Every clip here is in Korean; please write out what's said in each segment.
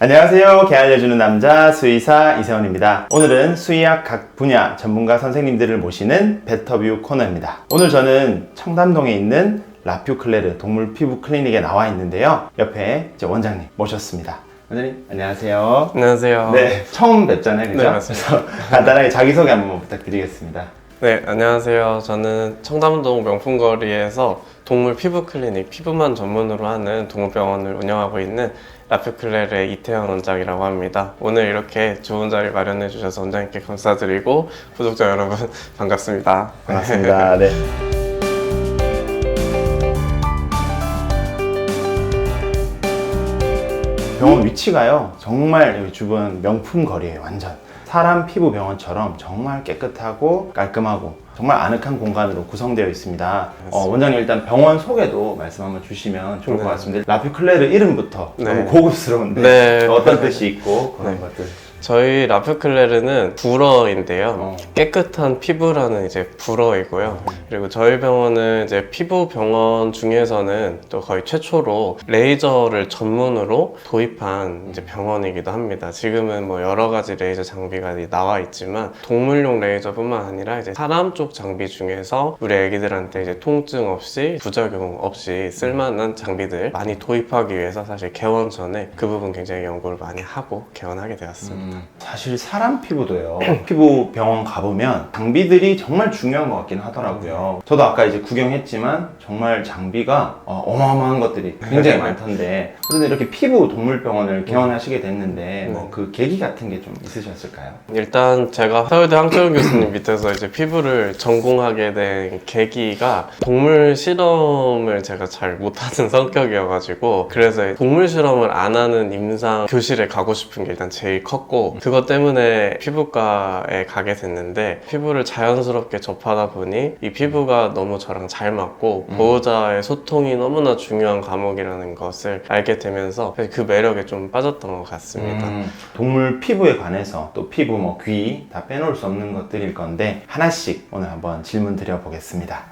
안녕하세요. 개 알려주는 남자 수의사 이세원입니다. 오늘은 수의학 각 분야 전문가 선생님들을 모시는 베터뷰 코너입니다. 오늘 저는 청담동에 있는 라퓨클레르 동물 피부 클리닉에 나와 있는데요. 옆에 이제 원장님 모셨습니다. 원장님 안녕하세요. 안녕하세요. 네, 처음 뵙잖아요, 그죠? 네, 맞습니다. 그래서 간단하게 자기소개 한번 부탁드리겠습니다. 네, 안녕하세요. 저는 청담동 명품거리에서 동물 피부 클리닉, 피부만 전문으로 하는 동물병원을 운영하고 있는 라퓨클레르의 이태원 원장이라고 합니다. 오늘 이렇게 좋은 자리 마련해 주셔서 원장님께 감사드리고 구독자 여러분 반갑습니다. 반갑습니다. 네. 병원 위치가요, 정말 여기 주변 명품 거리예요. 완전 사람 피부 병원처럼 정말 깨끗하고 깔끔하고 정말 아늑한 공간으로 구성되어 있습니다. 원장님 일단 병원 소개도 말씀 한번 주시면 좋을 것 같습니다. 라퓨클레르 이름부터 너무 고급스러운데 네. 어떤 뜻이 있고 그런 것들. 저희 라퓨클레르는 불어인데요. 깨끗한 피부라는 이제 불어이고요. 그리고 저희 병원은 이제 피부 병원 중에서는 또 거의 최초로 레이저를 전문으로 도입한 이제 병원이기도 합니다. 지금은 뭐 여러 가지 레이저 장비가 나와 있지만 동물용 레이저뿐만 아니라 이제 사람 쪽 장비 중에서 우리 애기들한테 이제 통증 없이 부작용 없이 쓸만한 장비들 많이 도입하기 위해서 사실 개원 전에 그 부분 굉장히 연구를 많이 하고 개원하게 되었습니다. 사실 사람 피부도요, 피부 병원 가보면 장비들이 정말 중요한 것 같긴 하더라고요. 저도 아까 이제 구경했지만 정말 장비가 어마어마한 것들이 굉장히 많던데, 그런데 이렇게 피부 동물병원을 개원하시게 됐는데 뭐 그 계기 같은 게 좀 있으셨을까요? 일단 제가 서울대 황철훈 교수님 밑에서 이제 피부를 전공하게 된 계기가 동물 실험을 제가 잘 못하는 성격이어가지고, 그래서 동물 실험을 안 하는 임상 교실에 가고 싶은 게 일단 제일 컸고, 그것 때문에 피부과에 가게 됐는데, 피부를 자연스럽게 접하다 보니 이 피부가 너무 저랑 잘 맞고 보호자의 소통이 너무나 중요한 과목이라는 것을 알게 되면서 그 매력에 좀 빠졌던 것 같습니다. 동물 피부에 관해서 또 피부 뭐 귀 다 빼놓을 수 없는 것들일 건데 하나씩 오늘 한번 질문 드려보겠습니다.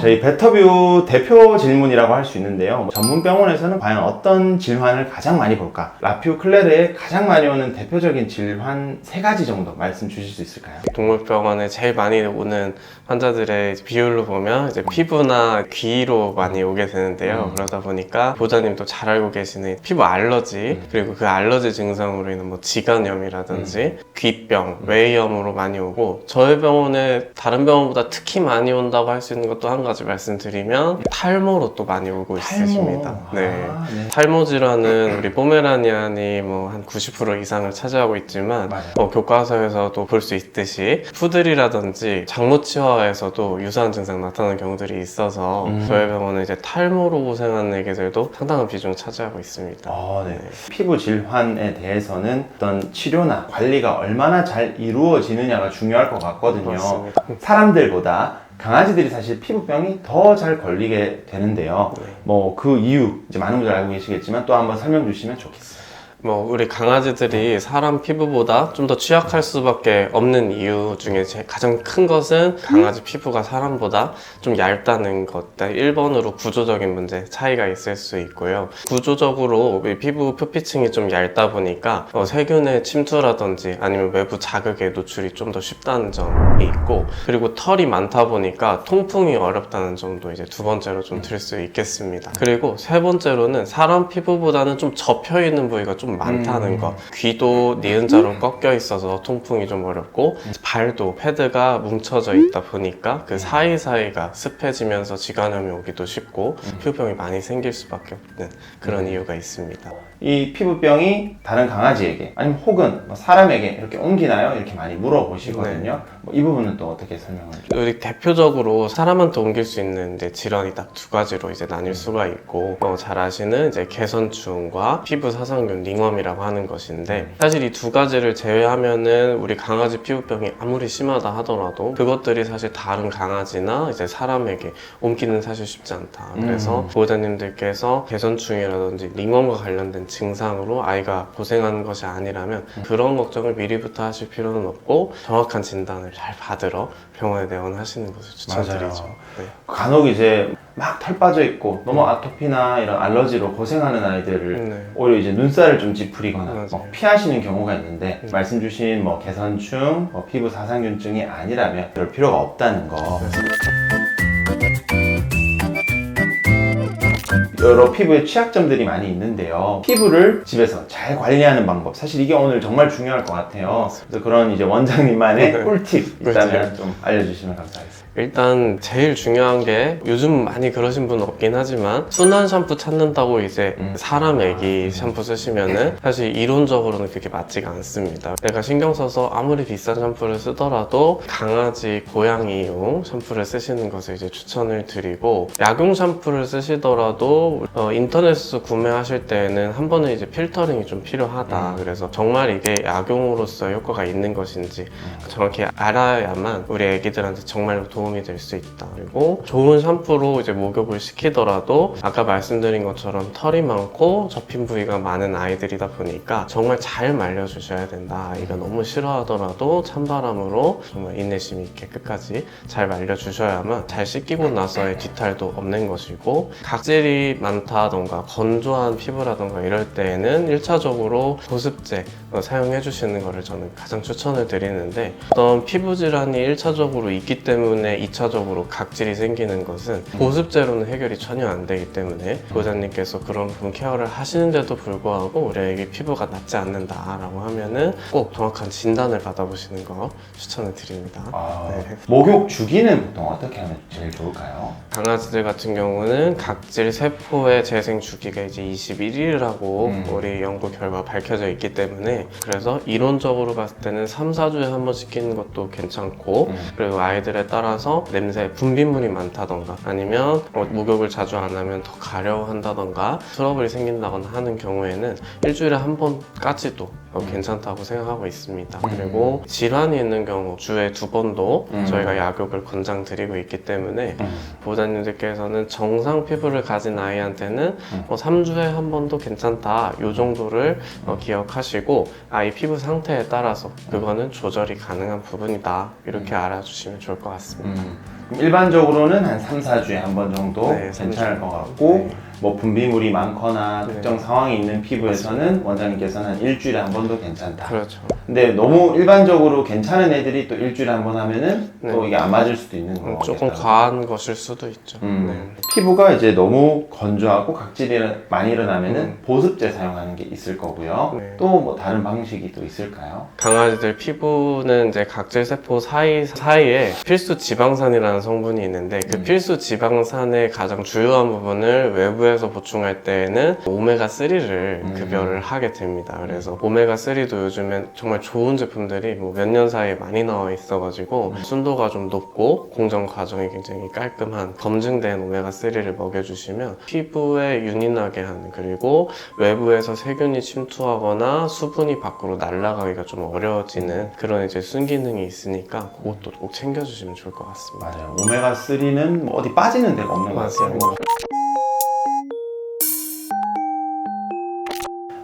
저희 베터뷰 대표 질문이라고 할 수 있는데요. 전문 병원에서는 과연 어떤 질환을 가장 많이 볼까? 라퓨클레르에 가장 많이 오는 대표적인 질환 3가지 정도 말씀 주실 수 있을까요? 동물병원에 제일 많이 오는 환자들의 비율로 보면 이제 피부나 귀로 많이 오게 되는데요. 그러다 보니까 보호자님도 잘 알고 계시는 피부 알러지, 그리고 그 알러지 증상으로 인한 뭐 지간염이라든지 귀병, 외이염으로 많이 오고, 저희 병원에 다른 병원보다 특히 많이 온다고 할 수 있는 것도 한 가지 말씀드리면 탈모로 또 많이 오고 있으십니다. 네. 탈모 질환은 우리 포메라니안이 뭐 한 90% 이상을 차지하고 있지만 교과서에서도 볼 수 있듯이 푸들이라든지 장모치와에서도 유사한 증상 나타나는 경우들이 있어서 저희 병원은 이제 탈모로 고생하는 애기들도 상당한 비중을 차지하고 있습니다. 네. 피부 질환에 대해서는 어떤 치료나 관리가 얼마나 잘 이루어지느냐가 중요할 것 같거든요. 맞습니다. 사람들보다 강아지들이 사실 피부병이 더 잘 걸리게 되는데요. 뭐 그 이유 이제 많은 분들 알고 계시겠지만 또 한번 설명 주시면 좋겠어요. 우리 강아지들이 사람 피부보다 좀 더 취약할 수밖에 없는 이유 중에 가장 큰 것은 강아지 피부가 사람보다 좀 얇다는 것. 1번으로 구조적인 문제 차이가 있을 수 있고요. 구조적으로 우리 피부 표피층이 좀 얇다 보니까 세균의 침투라든지 아니면 외부 자극에 노출이 좀 더 쉽다는 점이 있고, 그리고 털이 많다 보니까 통풍이 어렵다는 점도 이제 2번째로 좀 들 수 있겠습니다. 그리고 3번째로는 사람 피부보다는 좀 접혀 있는 부위가 좀 많다는 것. 귀도 니은자로 꺾여 있어서 통풍이 좀 어렵고, 발도 패드가 뭉쳐져 있다 보니까 그 사이사이가 습해지면서 지간염이 오기도 쉽고 피부병이 많이 생길 수밖에 없는 그런 이유가 있습니다. 이 피부병이 다른 강아지에게 아니면 혹은 뭐 사람에게 이렇게 옮기나요? 이렇게 많이 물어보시거든요. 이 부분은 또 어떻게 설명을 좀? 우리 대표적으로 사람한테 옮길 수 있는 이제 질환이 딱 2가지로 이제 나뉠 수가 있고, 잘 아시는 이제 개선충과 피부 사상균 링웜이라고 하는 것인데, 사실 이 2가지를 제외하면은 우리 강아지 피부병이 아무리 심하다 하더라도 그것들이 사실 다른 강아지나 이제 사람에게 옮기는 사실 쉽지 않다. 그래서 보호자님들께서 개선충이라든지 링웜과 관련된 증상으로 아이가 고생하는 것이 아니라면 그런 걱정을 미리부터 하실 필요는 없고 정확한 진단을 잘 받으러 병원에 내원하시는 것을 추천드리죠. 맞아요. 네. 간혹 이제 막 털 빠져 있고 너무 아토피나 이런 알러지로 고생하는 아이들을 네. 오히려 이제 눈살을 좀 찌푸리거나 맞아요. 뭐 피하시는 경우가 있는데 말씀 주신 뭐 개선충, 뭐 피부 사상균증이 아니라면 그럴 필요가 없다는 거. 여러 피부에 취약점들이 많이 있는데요. 피부를 집에서 잘 관리하는 방법. 사실 이게 오늘 정말 중요할 것 같아요. 그래서 그런 이제 원장님만의 꿀팁 있다면 좀 알려주시면 감사하겠습니다. 일단 제일 중요한 게 요즘 많이 그러신 분 없긴 하지만 순한 샴푸 찾는다고 이제 사람 애기 샴푸 쓰시면은 사실 이론적으로는 그게 맞지가 않습니다. 내가 신경 써서 아무리 비싼 샴푸를 쓰더라도 강아지, 고양이용 샴푸를 쓰시는 것을 이제 추천을 드리고, 약용 샴푸를 쓰시더라도 인터넷에서 구매하실 때에는 한 번은 이제 필터링이 좀 필요하다. 그래서 정말 이게 약용으로서 효과가 있는 것인지 정확히 알아야만 우리 애기들한테 정말 도움이 될 수 있다. 그리고 좋은 샴푸로 이제 목욕을 시키더라도 아까 말씀드린 것처럼 털이 많고 접힌 부위가 많은 아이들이다 보니까 정말 잘 말려주셔야 된다. 아이가 너무 싫어하더라도 찬바람으로 정말 인내심 있게 끝까지 잘 말려주셔야만 잘 씻기고 나서의 뒤탈도 없는 것이고, 각질이 많다던가 건조한 피부라던가 이럴 때에는 1차적으로 보습제 사용해 주시는 것을 저는 가장 추천을 드리는데, 어떤 피부 질환이 1차적으로 있기 때문에 2차적으로 각질이 생기는 것은 보습제로는 해결이 전혀 안 되기 때문에 보호자님께서 그런 부분 케어를 하시는데도 불구하고 우리 애기 피부가 낫지 않는다라고 하면은 꼭 정확한 진단을 받아보시는 거 추천을 드립니다. 네. 목욕 주기는 보통 어떻게 하면 제일 좋을까요? 강아지들 같은 경우는 각질 세포의 재생 주기가 이제 21일이라고 우리 연구 결과 밝혀져 있기 때문에, 그래서 이론적으로 봤을 때는 3, 4주에 한 번 시키는 것도 괜찮고, 그리고 아이들에 따라서 냄새, 분비물이 많다던가 아니면 목욕을 자주 안 하면 더 가려워한다던가 트러블이 생긴다거나 하는 경우에는 일주일에 한 번까지도 괜찮다고 생각하고 있습니다. 그리고 질환이 있는 경우 주에 2번도 저희가 약욕을 권장드리고 있기 때문에 보호자님들께서는 정상 피부를 가진 아이한테는 3주에 한 번도 괜찮다, 이 정도를 기억하시고 아이 피부 상태에 따라서 그거는 조절이 가능한 부분이다, 이렇게 알아주시면 좋을 것 같습니다. 일반적으로는 한 3, 4주에 한 번 정도 네, 괜찮을 것 같고, 네. 뭐 분비물이 많거나 네. 특정 상황이 있는 피부에서는 원장님께서는 한 일주일에 한 번도 괜찮다. 그렇죠. 근데 너무 일반적으로 괜찮은 애들이 또 일주일에 한 번 하면은 또 네. 이게 안 맞을 수도 있는 거겠다. 조금 과한 것일 수도 있죠. 네. 피부가 이제 너무 건조하고 각질이 많이 일어나면은 보습제 사용하는 게 있을 거고요. 네. 또 뭐 다른 방식이 또 있을까요? 강아지들 피부는 이제 각질 세포 사이에 필수 지방산이라는 성분이 있는데, 그 필수 지방산의 가장 주요한 부분을 외부에서 보충할 때에는 오메가3를 급여를 하게 됩니다. 그래서 오메가3도 요즘엔 정말 좋은 제품들이 뭐 몇 년 사이에 많이 나와 있어가지고 순도가 좀 높고 공정 과정이 굉장히 깔끔한 검증된 오메가3를 먹여주시면 피부에 윤이 나게 하는, 그리고 외부에서 세균이 침투하거나 수분이 밖으로 날아가기가 좀 어려워지는 그런 이제 순기능이 있으니까 그것도 꼭 챙겨주시면 좋을 것 같습니다. 맞아요. 오메가3는 뭐 어디 빠지는 데가 없는 것 같아요.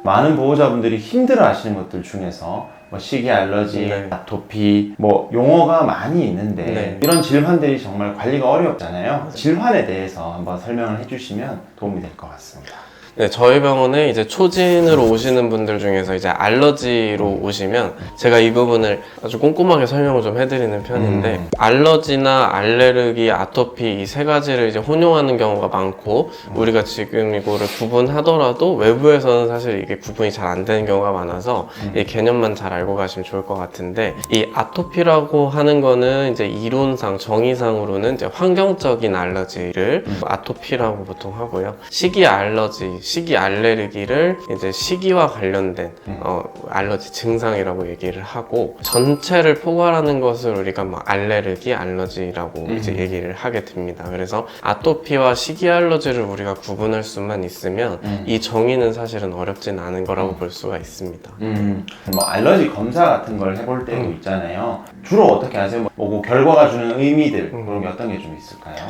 많은 보호자분들이 힘들어 하시는 것들 중에서 뭐 식이 알러지, 네. 아토피, 뭐 용어가 많이 있는데 네. 이런 질환들이 정말 관리가 어렵잖아요. 질환에 대해서 한번 설명을 해주시면 도움이 될 것 같습니다. 네, 저희 병원에 이제 초진으로 오시는 분들 중에서 이제 알러지로 오시면 제가 이 부분을 아주 꼼꼼하게 설명을 좀 해드리는 편인데, 알러지나 알레르기, 아토피 이 세 가지를 이제 혼용하는 경우가 많고, 우리가 지금 이거를 구분하더라도 외부에서는 사실 이게 구분이 잘 안 되는 경우가 많아서 이 개념만 잘 알고 가시면 좋을 것 같은데, 이 아토피라고 하는 거는 이제 이론상 정의상으로는 이제 환경적인 알러지를 아토피라고 보통 하고요. 식이 알러지, 식이 알레르기를 이제 식이와 관련된 알러지 증상이라고 얘기를 하고, 전체를 포괄하는 것을 우리가 뭐 알레르기, 알러지라고 이제 얘기를 하게 됩니다. 그래서 아토피와 식이 알러지를 우리가 구분할 수만 있으면 이 정의는 사실은 어렵진 않은 거라고 볼 수가 있습니다. 뭐 알러지 검사 같은 걸 해볼 때도 있잖아요. 주로 어떻게 하세요? 뭐 결과가 주는 의미들 그런 게 어떤 게 좀 있을까요?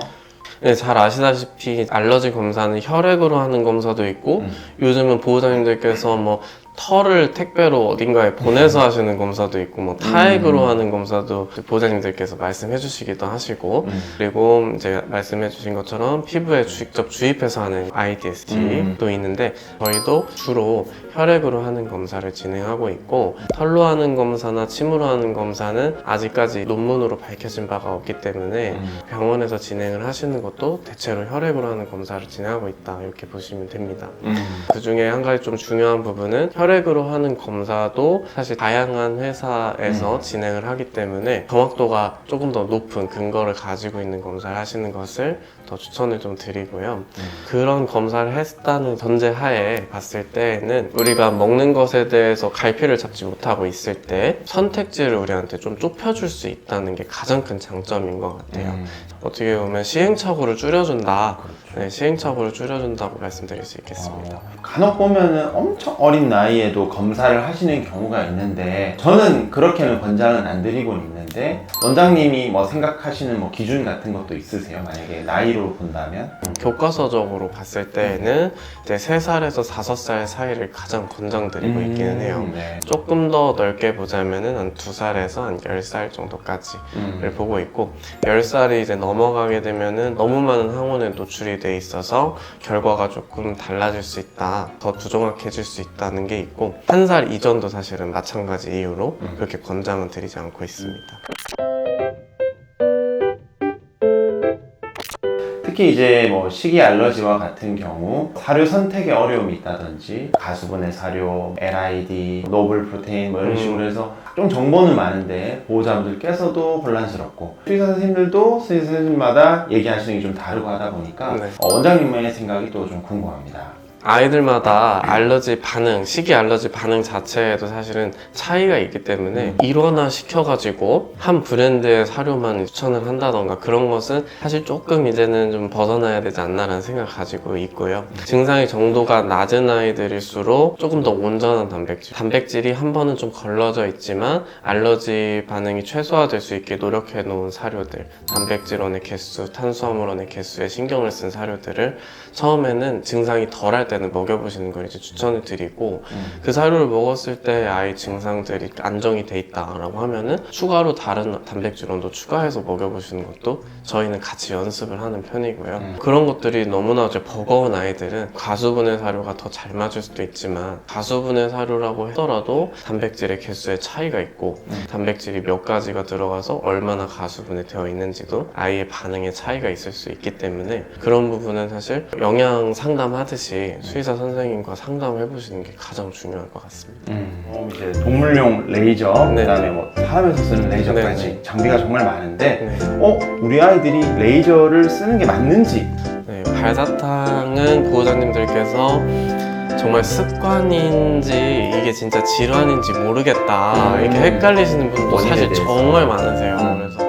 네, 잘 아시다시피 알러지 검사는 혈액으로 하는 검사도 있고, 요즘은 보호자님들께서 뭐 털을 택배로 어딘가에 보내서 하시는 검사도 있고 뭐 타액으로 하는 검사도 보호자님들께서 말씀해 주시기도 하시고 그리고 이제 말씀해 주신 것처럼 피부에 직접 주입해서 하는 IDST도 있는데 저희도 주로 혈액으로 하는 검사를 진행하고 있고 털로 하는 검사나 침으로 하는 검사는 아직까지 논문으로 밝혀진 바가 없기 때문에 병원에서 진행을 하시는 것도 대체로 혈액으로 하는 검사를 진행하고 있다 이렇게 보시면 됩니다. 그 중에 한 가지 좀 중요한 부분은 혈액으로 하는 검사도 사실 다양한 회사에서 진행을 하기 때문에 정확도가 조금 더 높은 근거를 가지고 있는 검사를 하시는 것을 더 추천을 좀 드리고요. 그런 검사를 했다는 전제하에 봤을 때는 우리가 먹는 것에 대해서 갈피를 잡지 못하고 있을 때 선택지를 우리한테 좀 좁혀줄 수 있다는 게 가장 큰 장점인 것 같아요. 어떻게 보면 시행착오를 줄여준다. 네, 시행착오를 줄여준다고 말씀드릴 수 있겠습니다. 간혹 보면은 엄청 어린 나이에도 검사를 하시는 경우가 있는데 저는 그렇게는 권장은 안 드리고 있는데 원장님이 뭐 생각하시는 뭐 기준 같은 것도 있으세요? 만약에 나이로 본다면? 교과서적으로 봤을 때에는 이제 3살에서 5살 사이를 가장 권장드리고 있기는 해요. 네. 조금 더 넓게 보자면은 한 2살에서 한 10살 정도까지를 보고 있고 10살이 이제 넘어가게 되면은 너무 많은 항원에 노출이 돼 있어서 결과가 조금 달라질 수 있다, 더 부정확해질 수 있다는 게 있고 1살 이전도 사실은 마찬가지 이유로 그렇게 권장은 드리지 않고 있습니다. 특히 이제 뭐 식이 알러지와 같은 경우 사료 선택에 어려움이 있다든지 가수분해 사료, LID, 노블 프로테인 뭐 이런 식으로 해서 좀 정보는 많은데 보호자분들께서도 혼란스럽고 수의사 선생님들도 수의사 선생님마다 얘기하시는 게 좀 다르고 하다 보니까 네. 원장님의 생각이 또 좀 궁금합니다. 아이들마다 알러지 반응, 식이 알러지 반응 자체에도 사실은 차이가 있기 때문에 일원화 시켜가지고 한 브랜드의 사료만 추천을 한다던가 그런 것은 사실 조금 이제는 좀 벗어나야 되지 않나라는 생각을 가지고 있고요. 증상의 정도가 낮은 아이들일수록 조금 더 온전한 단백질이 한 번은 좀 걸러져 있지만 알러지 반응이 최소화될 수 있게 노력해 놓은 사료들, 단백질원의 개수, 탄수화물원의 개수에 신경을 쓴 사료들을 처음에는 증상이 덜할 때는 먹여보시는 걸 이제 추천을 드리고 그 사료를 먹었을 때 아이 증상들이 안정이 돼 있다라고 하면은 추가로 다른 단백질원도 추가해서 먹여보시는 것도 저희는 같이 연습을 하는 편이고요. 그런 것들이 너무나 이제 버거운 아이들은 가수분해 사료가 더 잘 맞을 수도 있지만 가수분해 사료라고 하더라도 단백질의 개수에 차이가 있고 단백질이 몇 가지가 들어가서 얼마나 가수분해 되어 있는지도 아이의 반응에 차이가 있을 수 있기 때문에 그런 부분은 사실 영양 상담하듯이 수의사 선생님과 상담을 해보시는 게 가장 중요할 것 같습니다. 이제 동물용 레이저, 네. 그다음에 뭐 사람에서 쓰는 레이저까지 네. 장비가 정말 많은데 네. 우리 아이들이 레이저를 쓰는 게 맞는지 네, 발사탕은 보호자님들께서 정말 습관인지 이게 진짜 질환인지 모르겠다 이렇게 헷갈리시는 분도 원인에 사실 대해서. 정말 많으세요. 그래서